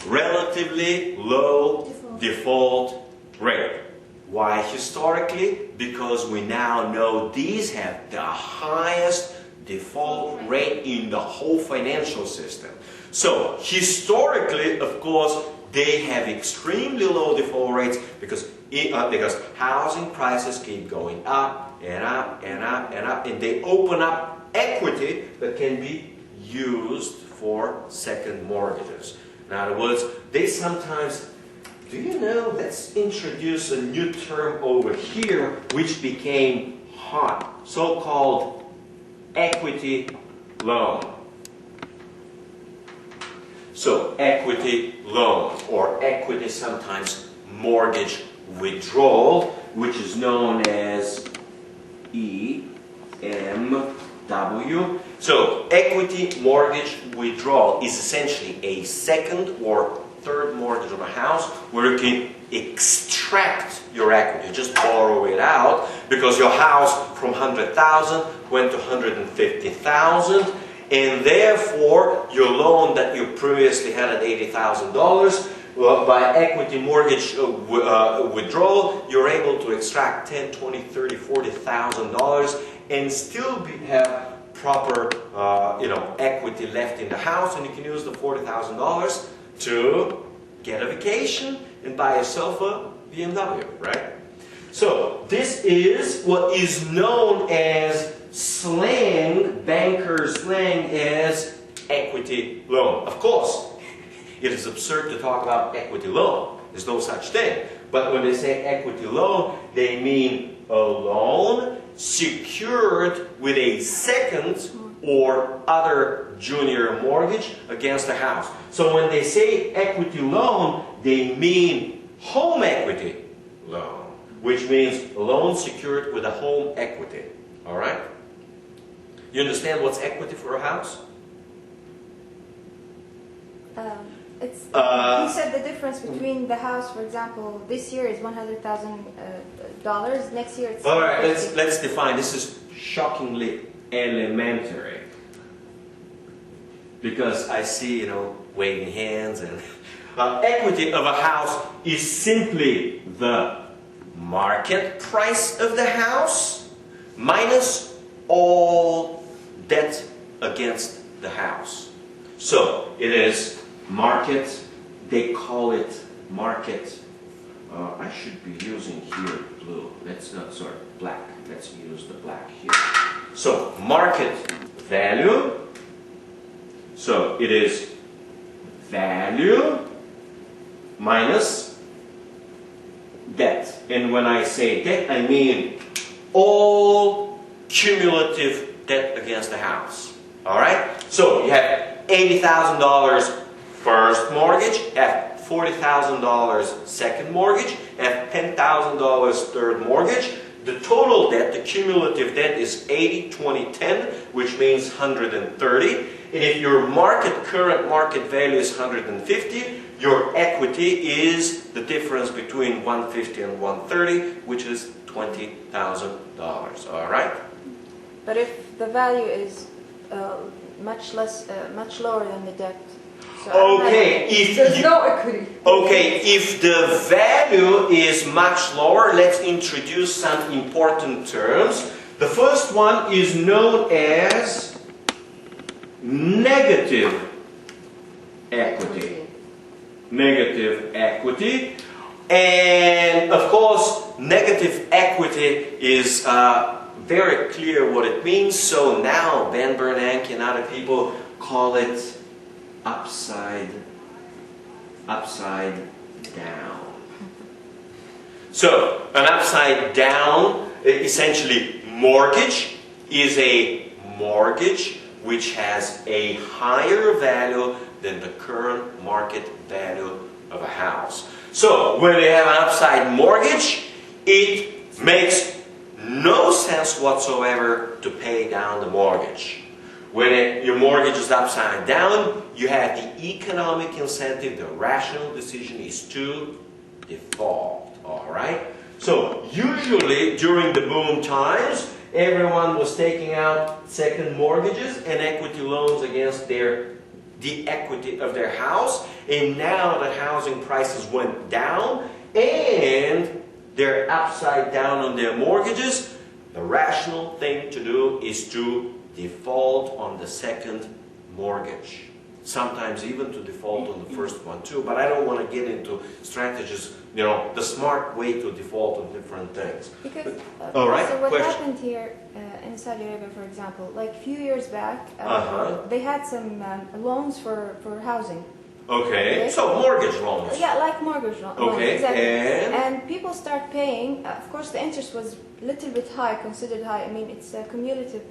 relatively low default rate. Why historically? Because we now know these have the highest default rate in the whole financial system. So historically, of course, they have extremely low default rates because housing prices keep going up and up and up and up, and they open up equity that can be used for second mortgages. In other words, they sometimes, do you know, let's introduce a new term over here which became hot, so-called equity loan. So equity loan, or equity, sometimes mortgage withdrawal, which is known as EMW. So equity mortgage withdrawal is essentially a second or third mortgage on a house where you can extract your equity, you just borrow it out because your house from 100,000 went to 150,000, and therefore your loan that you previously had at $80,000, by equity mortgage withdrawal, you're able to extract $10,000, $20,000, $30,000, $40,000 and still have proper equity left in the house, and you can use the $40,000 to get a vacation and buy yourself a BMW, right? So this is what is known as slang, banker slang, as equity loan. Of course, it is absurd to talk about equity loan. There's no such thing. But when they say equity loan, they mean a loan secured with a second or other junior mortgage against the house. So when they say equity loan, they mean home equity loan, which means a loan secured with a home equity. All right? You understand what's equity for a house? You said the difference between the house, for example, this year is $100,000. Next year it's... All right, let's define. This is shockingly elementary. Because I see, waving hands and... equity of a house is simply the market price of the house minus all debt against the house. So it is market, they call it market, I should be using here blue, black, let's use the black here. So market value, so it is value minus debt. And when I say debt, I mean all cumulative debt against the house. Alright? So you have $80,000 first mortgage, have $40,000 second mortgage, have $10,000 third mortgage. The total debt, the cumulative debt, is 80, 20, 10, which means 130. And if your current market value is 150, your equity is the difference between 150 and 130, which is $20,000. All right? But if the value is much lower than the debt. So Okay, There's no equity. okay, if the value is much lower, let's introduce some important terms. The first one is known as negative equity. Negative equity. And of course, negative equity is very clear what it means. So now Ben Bernanke and other people call it upside down. So an upside down, essentially mortgage, is a mortgage which has a higher value than the current market value of a house. So when you have an upside mortgage, it makes no sense whatsoever to pay down the mortgage. When your mortgage is upside down, you have the economic incentive, the rational decision is to default. Alright? So usually during the boom times, everyone was taking out second mortgages and equity loans against the equity of their house. And now that housing prices went down and they're upside down on their mortgages, the rational thing to do is to default on the second mortgage. Sometimes even to default on the first one too, but I don't want to get into strategies, the smart way to default on different things. Because, all right, so what question. happened here in Saudi Arabia, for example, like a few years back, they had some loans for housing. Okay, so mortgage loans. Yeah, like mortgage loans. Okay, exactly. and? And people start paying, of course the interest was a little bit high, considered high. I mean, it's a cumulative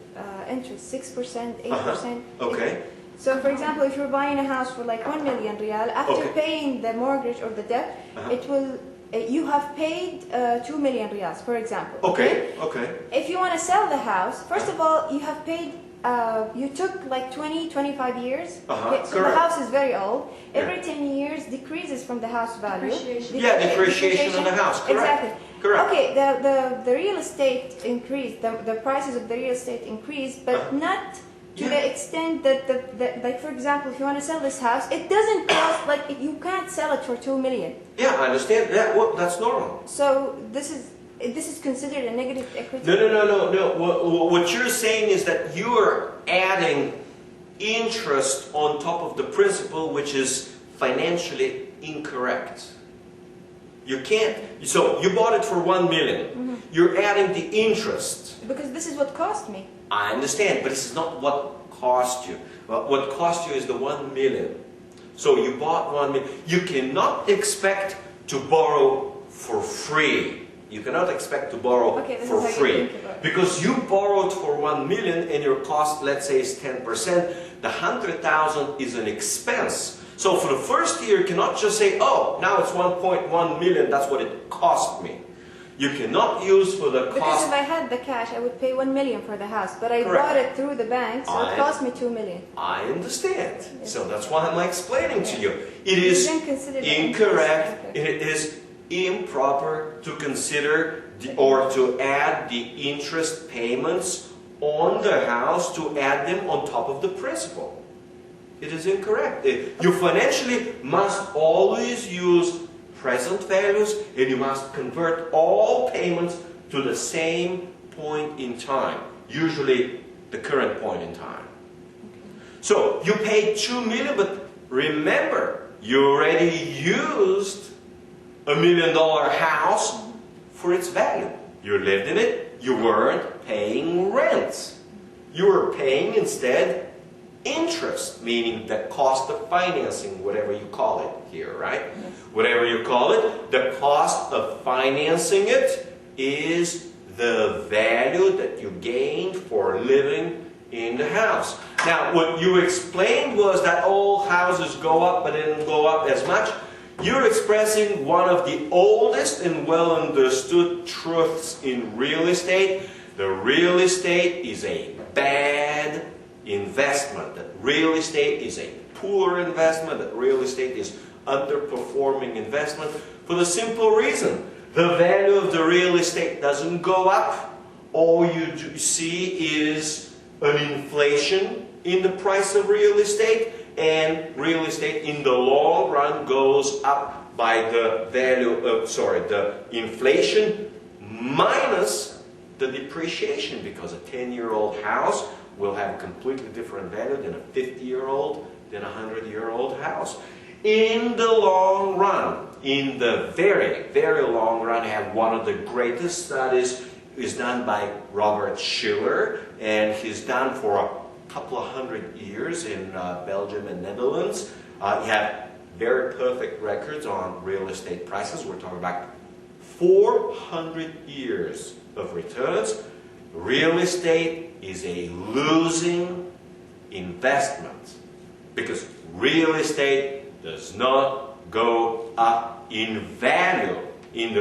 interest, 6%, 8%. Okay. So for example, if you're buying a house for like 1 million riyal, after Okay. paying the mortgage or the debt, it will, you have paid 2 million riyals, for example. Okay, okay. If you want to sell the house, first of all, you have paid, you took like 20, 25 years. Okay, so the correct. house is very old. Every Yeah. 10 years decreases from the house value. Depreciation. Yeah, depreciation on the house, correct. Exactly. Correct. Okay, the real estate increased, the prices of the real estate increased, but not to the extent that, like for example, if you want to sell this house, it doesn't cost, like you can't sell it for 2 million. Yeah, I understand that. Well, that's normal. So this is considered a negative equity? No. What you're saying is that you are adding interest on top of the principal, which is financially incorrect. You can't. So you bought it for 1 million. You're adding the interest. Because this is what cost me. I understand, but this is not what cost you. Well, what cost you is the 1 million. So you bought 1 million. You cannot expect to borrow for free. You cannot expect to borrow for free. Because you borrowed for 1 million and your cost, let's say, is 10%. The 100,000 is an expense. So for the first year, you cannot just say, oh, now it's 1.1 million, that's what it cost me. You cannot use for the cost. Because if I had the cash, I would pay 1 million for the house. But I Correct. bought it through the bank, so it cost me 2 million. I understand. So that's why I'm explaining to you. It You is didn't consider the incorrect. interest. It is improper to consider or to add the interest payments on the house, to add them on top of the principal. It is incorrect. You financially must always use present values, and you must convert all payments to the same point in time, usually the current point in time. So you paid 2 million, but remember, you already used $1 million house for its value. You lived in it, you weren't paying rent. You were paying instead interest, meaning the cost of financing, whatever you call it here, right? Yes. Whatever you call it, the cost of financing it is the value that you gained for living in the house. Now, what you explained was that all houses go up, but they didn't go up as much. You're expressing one of the oldest and well understood truths in real estate. The real estate is a bad investment, that real estate is a poor investment, that real estate is underperforming investment, for the simple reason the value of the real estate doesn't go up. All you see is an inflation in the price of real estate, and real estate in the long run goes up by the value of, the inflation minus the depreciation, because a 10-year-old house will have a completely different value than a 50-year-old, than a 100-year-old house. In the long run, in the very, very long run, I have one of the greatest studies is done by Robert Schiller, and he's done for a couple of hundred years in Belgium and Netherlands. You have very perfect records on real estate prices. We're talking about 400 years of returns. Real estate is a losing investment because real estate does not go up in value in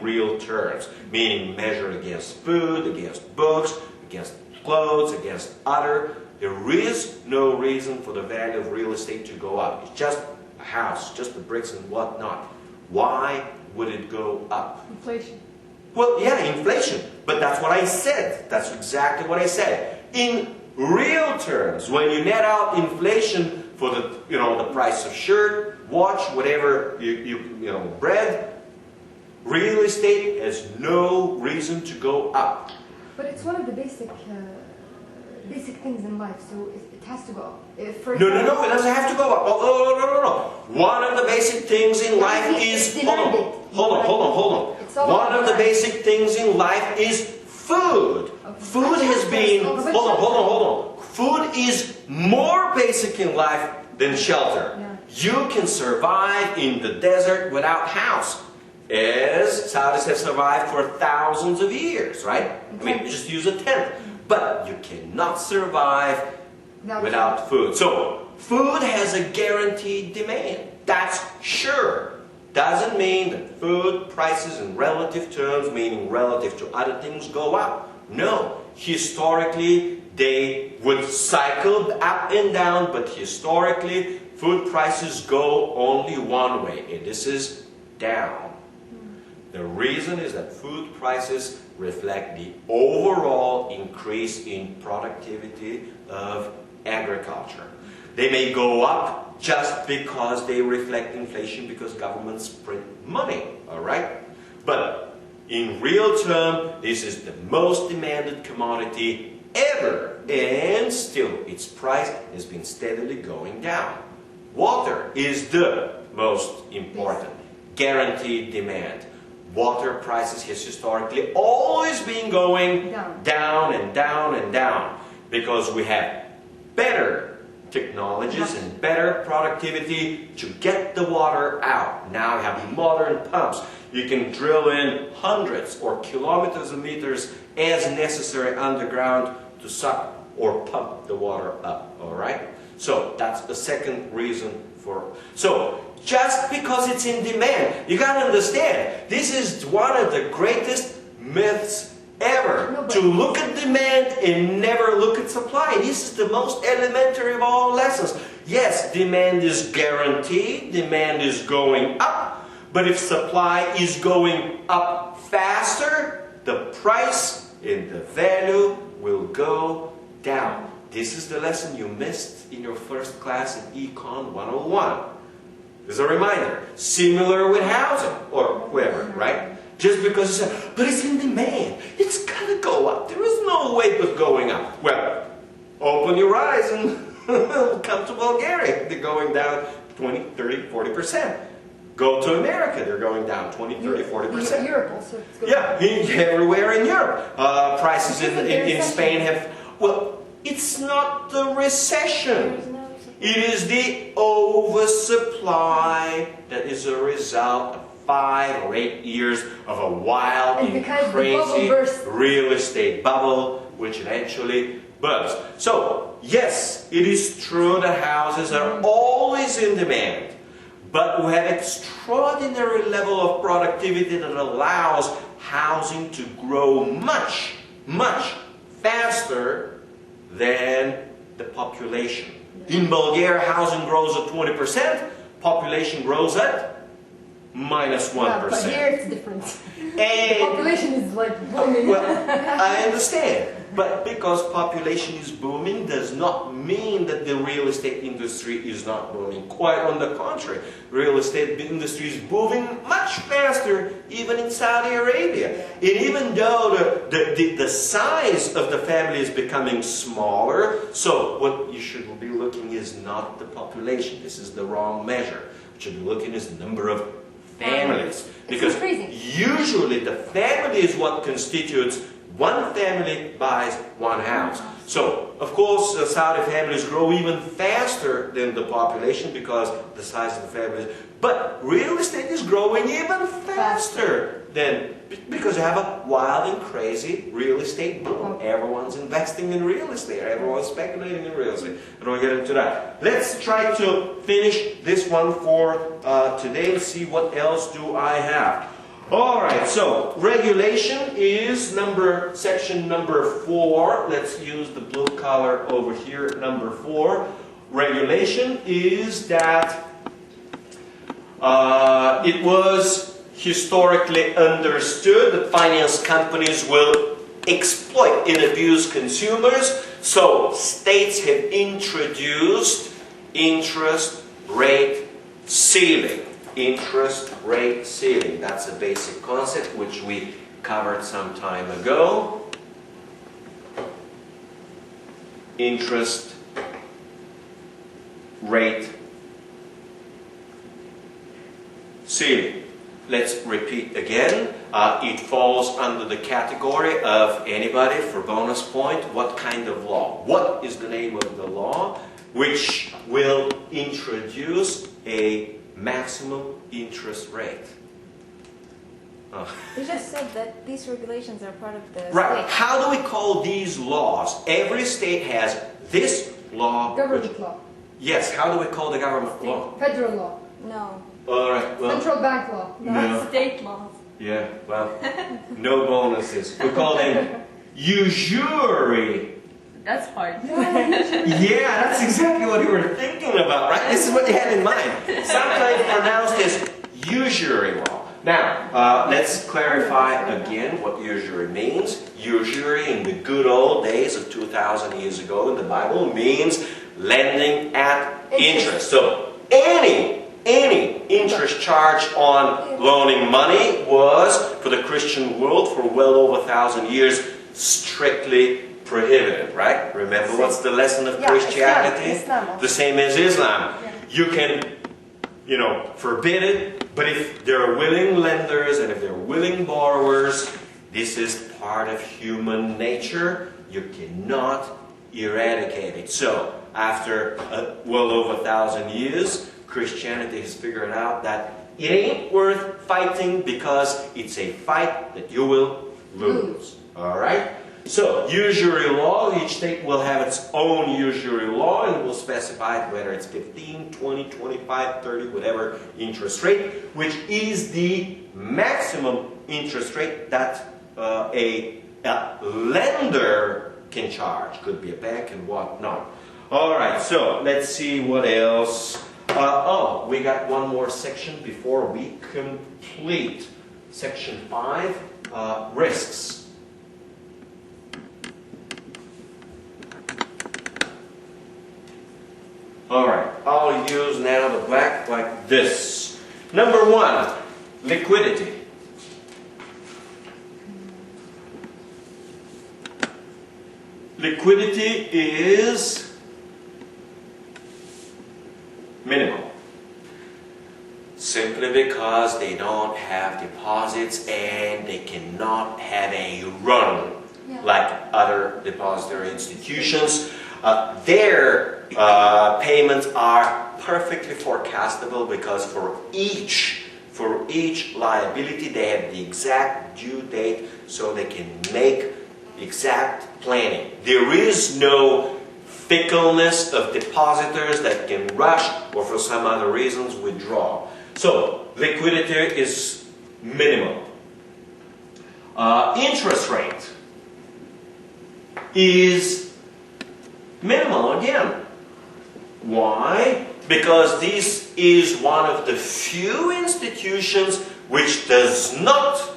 real terms, meaning measured against food, against books, against clothes, against other. There is no reason for the value of real estate to go up. It's just a house, just the bricks and whatnot. Why would it go up? Inflation. Well, yeah, inflation. But that's what I said. That's exactly what I said. In real terms, when you net out inflation for the, the price of shirt, watch, whatever bread, real estate has no reason to go up. But it's one of the basic things in life, so it has to go up. No, it doesn't have to go up. Oh, no. One of the basic things in life is... Hold on. One of the basic things in life is food. Okay. Food has been... Hold on. Food is more basic in life than shelter. Yeah. You can survive in the desert without house, as Saudis have survived for thousands of years, right? I mean, just use a tent. But you cannot survive without food. So, food has a guaranteed demand. That's sure. Doesn't mean that food prices in relative terms, meaning relative to other things, go up. No. Historically, they would cycle up and down, but historically, food prices go only one way, and this is down. The reason is that food prices reflect the overall increase in productivity of agriculture. They may go up just because they reflect inflation because governments print money, all right? But in real terms, this is the most demanded commodity ever, and still its price has been steadily going down. Water is the most important, guaranteed demand. Water prices has historically always been going down and down and down because we have better technologies and better productivity to get the water out. Now we have modern pumps. You can drill in hundreds or kilometers of meters as necessary underground to suck or pump the water up, all right? So that's the second reason for... So just because it's in demand, you got to understand, this is one of the greatest myths ever. To look at demand and never look at supply. This is the most elementary of all lessons. Yes, demand is guaranteed, demand is going up, but if supply is going up faster, the price and the value will go down. This is the lesson you missed in your first class in Econ 101. As a reminder, similar with housing or whoever, right? Just because you say, but it's in demand, it's gonna go up. There is no way but going up. Well, open your eyes and come to Bulgaria. They're going down 20, 30, 40%. Go to America, they're going down 20, 30, 40%. Europe also. Yeah, everywhere in Europe. Prices in Spain have... Well, it's not the recession. It is the oversupply that is a result of 5 or 8 years of a wild and crazy real estate bubble, which eventually burst. So, yes, it is true that houses are always in demand, but we have extraordinary level of productivity that allows housing to grow much, much faster than the population. In Bulgaria, housing grows at 20%, population grows at minus 1%. Yeah, but here it's different. The And, population is like booming. well, I understand, but because population is booming does not mean that the real estate industry is not booming. Quite on the contrary, real estate industry is booming much faster even in Saudi Arabia. And even though the size of the family is becoming smaller, so what you should be looking is not the population. This is the wrong measure. What you should be looking is the number of families. Because increasing. usually the family is what constitutes one family buys one house. So, of course, Saudi families grow even faster than the population because the size of the families. But real estate is growing even faster than, because you have a wild and crazy real estate boom. Everyone's investing in real estate. Everyone's speculating in real estate. I don't want to get into that. Let's try to finish this one for today and see what else do I have. Alright, so regulation is section number 4. Let's use the blue color over here, number 4. Regulation is that it was historically understood that finance companies will exploit and abuse consumers, so states have introduced interest rate ceiling. Interest rate ceiling. That's a basic concept which we covered some time ago. Interest rate ceiling. Let's repeat again. It falls under the category of anybody, for bonus point, what kind of law? What is the name of the law which will introduce a maximum interest rate? You just said that these regulations are part of the Right. state. How do we call these laws? Every state has this law. Government law. Yes, how do we call the government law? Federal law. No. Alright, well, Central bank law. no. State laws. Yeah, well, no bonuses. We call them usury. That's hard. Yeah, that's exactly what you were thinking about, right? This is what you had in mind. Sometimes pronounced as usury law. Now, let's clarify again what usury means. Usury in the good old days of 2,000 years ago in the Bible means lending at interest. So any interest charged on loaning money was, for the Christian world, for well over 1,000 years, strictly prohibited, right? Remember what's the lesson of Christianity? Islam. The same as Islam. You can, forbid it, but if there are willing lenders and if there are willing borrowers, this is part of human nature. You cannot eradicate it. So, after well over 1,000 years, Christianity has figured out that it ain't worth fighting because it's a fight that you will lose. Alright? So, usury law, each state will have its own usury law and will specify whether it's 15, 20, 25, 30, whatever interest rate, which is the maximum interest rate that a lender can charge. Could be a bank and whatnot. Alright, so let's see what else. We got one more section before we complete. Section 5, risks. Alright, I'll use now the black like this. Number 1, liquidity. Liquidity is minimal. Simply because they don't have deposits and they cannot have a run like other depository institutions. Their payments are perfectly forecastable because for each liability they have the exact due date so they can make exact planning. There is no fickleness of depositors that can rush or for some other reasons withdraw. So liquidity is minimal. Interest rate is Minimal again. Why? Because this is one of the few institutions which does not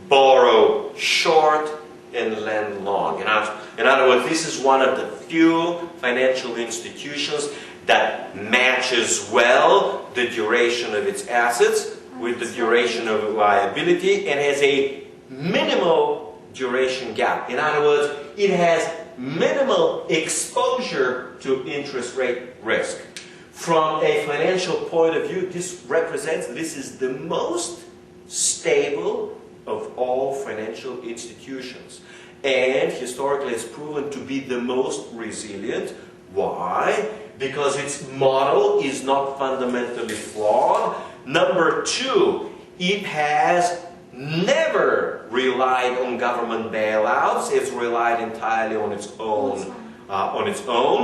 borrow short and lend long. In other words, this is one of the few financial institutions that matches well the duration of its assets with the duration of liability and has a minimal duration gap. In other words, it has minimal exposure to interest rate risk. From a financial point of view, this is the most stable of all financial institutions, and historically has proven to be the most resilient. Why? Because its model is not fundamentally flawed. Number two, it has never relied on government bailouts. It's relied entirely on its own.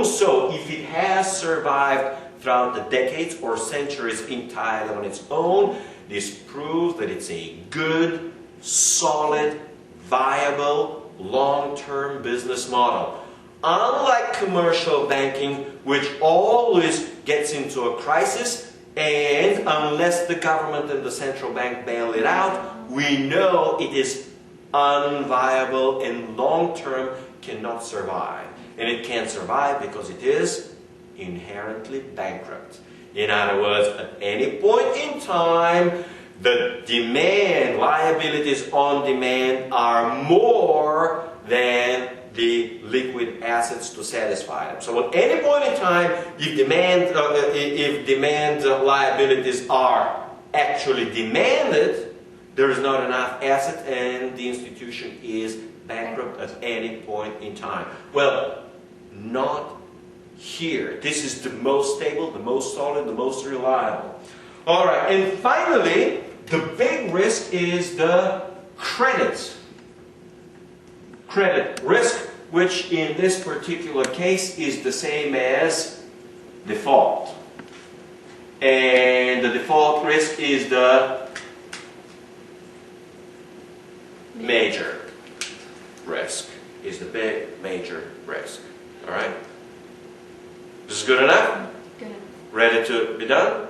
So if it has survived throughout the decades or centuries entirely on its own, this proves that it's a good, solid, viable, long-term business model. Unlike commercial banking, which always gets into a crisis, and unless the government and the central bank bail it out, we know it is unviable and long-term cannot survive. And it can't survive because it is inherently bankrupt. In other words, at any point in time, the demand, liabilities on demand are more than the liquid assets to satisfy them. So at any point in time, if demand liabilities are actually demanded, there is not enough asset and the institution is bankrupt at any point in time. Well, not here. This is the most stable, the most solid, the most reliable. All right, and finally, the big risk is the credit risk, which in this particular case is the same as default. And the default risk is the major risk, is the big major risk. All right? This is good enough? Good. Ready to be done?